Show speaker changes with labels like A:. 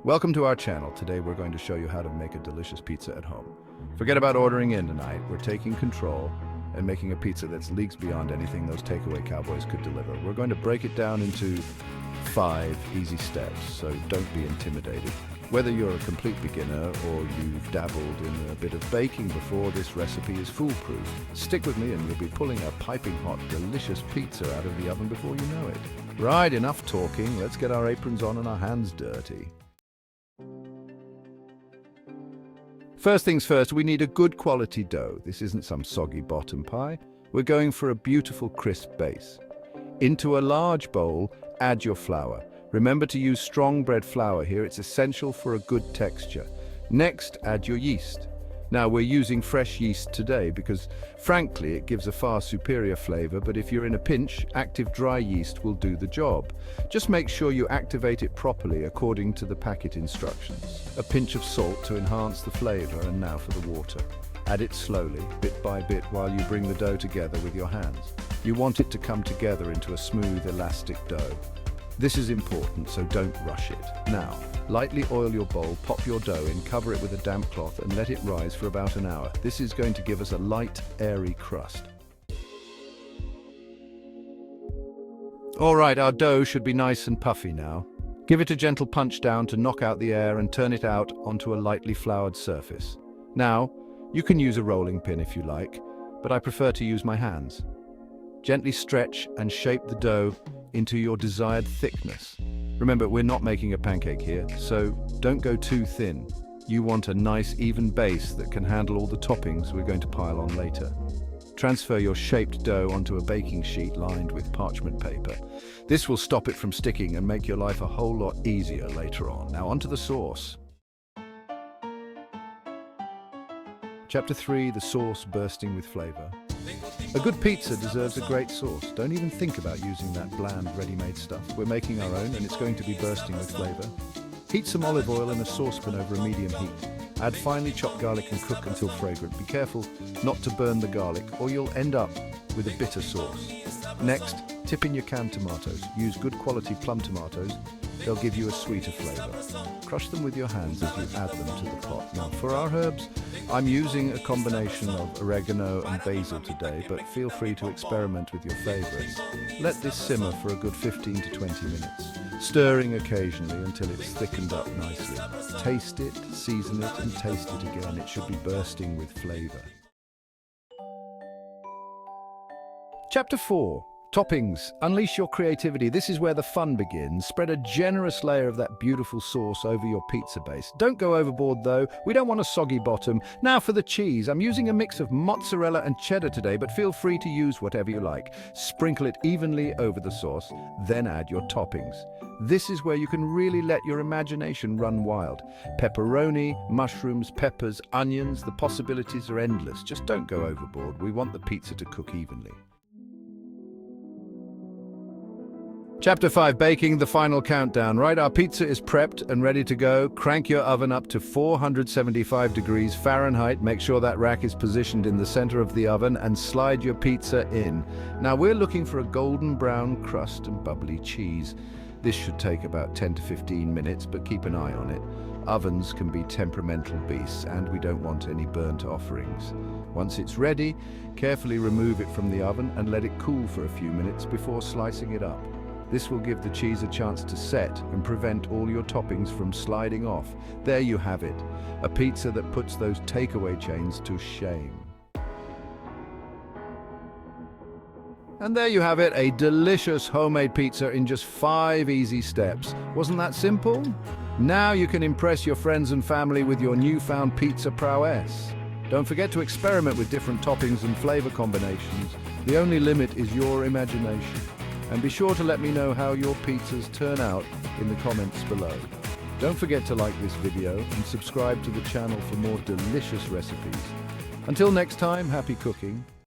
A: Welcome to our channel. Today we're going to show you how to make a delicious pizza at home. Forget about ordering in tonight. We're taking control and making a pizza that's leagues beyond anything those takeaway cowboys could deliver. We're going to break it down into 5 easy steps, so don't be intimidated. Whether you're a complete beginner or you've dabbled in a bit of baking before, this recipe is foolproof. Stick with me and you'll be pulling a piping hot, delicious pizza out of the oven before you know it. Right, enough talking. Let's get our aprons on and our hands dirty. First things first, we need a good quality dough. This isn't some soggy bottom pie. We're going for a beautiful crisp base. Into a large bowl, add your flour. Remember to use strong bread flour here. It's essential for a good texture. Next, add your yeast. Now, we're using fresh yeast today because, frankly, it gives a far superior flavor, but if you're in a pinch, active dry yeast will do the job. Just make sure you activate it properly according to the packet instructions. A pinch of salt to enhance the flavor, and now for the water. Add it slowly, bit by bit, while you bring the dough together with your hands. You want it to come together into a smooth, elastic dough. This is important, so don't rush it. Now, lightly oil your bowl, pop your dough in, cover it with a damp cloth and let it rise for about an hour. This is going to give us a light, airy crust. All right, our dough should be nice and puffy now. Give it a gentle punch down to knock out the air and turn it out onto a lightly floured surface. Now, you can use a rolling pin if you like, but I prefer to use my hands. Gently stretch and shape the dough into your desired thickness. Remember, we're not making a pancake here, so don't go too thin. You want a nice, even base that can handle all the toppings we're going to pile on later. Transfer your shaped dough onto a baking sheet lined with parchment paper. This will stop it from sticking and make your life a whole lot easier later on. Now onto the sauce. Chapter 3, the sauce bursting with flavor. A good pizza deserves a great sauce. Don't even think about using that bland, ready-made stuff. We're making our own and it's going to be bursting with flavor. Heat some olive oil in a saucepan over a medium heat. Add finely chopped garlic and cook until fragrant. Be careful not to burn the garlic or you'll end up with a bitter sauce. Next, tip in your canned tomatoes. Use good quality plum tomatoes. They'll give you a sweeter flavor. Crush them with your hands as you add them to the pot. Now, for our herbs, I'm using a combination of oregano and basil today, but feel free to experiment with your favorites. Let this simmer for a good 15 to 20 minutes, stirring occasionally until it's thickened up nicely. Taste it, season it, and taste it again. It should be bursting with flavor. Chapter 4. Toppings. Unleash your creativity. This is where the fun begins. Spread a generous layer of that beautiful sauce over your pizza base. Don't go overboard though. We don't want a soggy bottom. Now for the cheese. I'm using a mix of mozzarella and cheddar today, but feel free to use whatever you like. Sprinkle it evenly over the sauce, then add your toppings. This is where you can really let your imagination run wild. Pepperoni, mushrooms, peppers, onions, the possibilities are endless. Just don't go overboard. We want the pizza to cook evenly. Chapter 5, baking, the final countdown. Right, our pizza is prepped and ready to go. Crank your oven up to 475 degrees Fahrenheit. Make sure that rack is positioned in the center of the oven and slide your pizza in. Now we're looking for a golden brown crust and bubbly cheese. This should take about 10 to 15 minutes, but keep an eye on it. Ovens can be temperamental beasts and we don't want any burnt offerings. Once it's ready, carefully remove it from the oven and let it cool for a few minutes before slicing it up. This will give the cheese a chance to set and prevent all your toppings from sliding off. There you have it, a pizza that puts those takeaway chains to shame. And there you have it, a delicious homemade pizza in just 5 easy steps. Wasn't that simple? Now you can impress your friends and family with your newfound pizza prowess. Don't forget to experiment with different toppings and flavor combinations. The only limit is your imagination. And be sure to let me know how your pizzas turn out in the comments below. Don't forget to like this video and subscribe to the channel for more delicious recipes. Until next time, happy cooking.